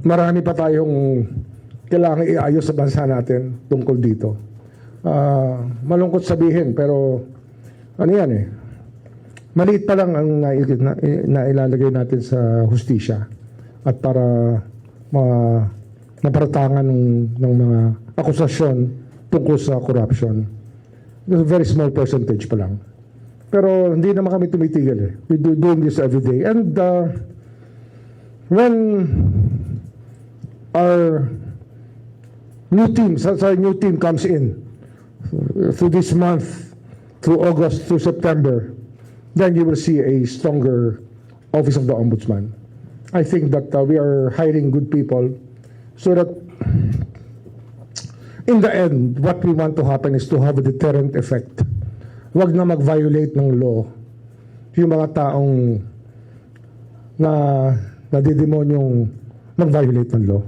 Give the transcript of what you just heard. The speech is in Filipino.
marami pa tayong kailangan iayos sa bansa natin tungkol dito. Malungkot sabihin, pero ano yan eh, maliit pa lang ang nailalagay natin sa hustisya at para naparatangan ng mga akusasyon tungkol sa corruption. It's a very small percentage pa lang. Pero hindi naman kami tumitigil eh. We do doing this every day. And when our new team comes in through this month, through August, through September, then you will see a stronger Office of the Ombudsman. I think that we are hiring good people so that in the end, what we want to happen is to have a deterrent effect. Huwag na mag-violate ng law yung mga taong na nadidemonyong mag-violate ng law.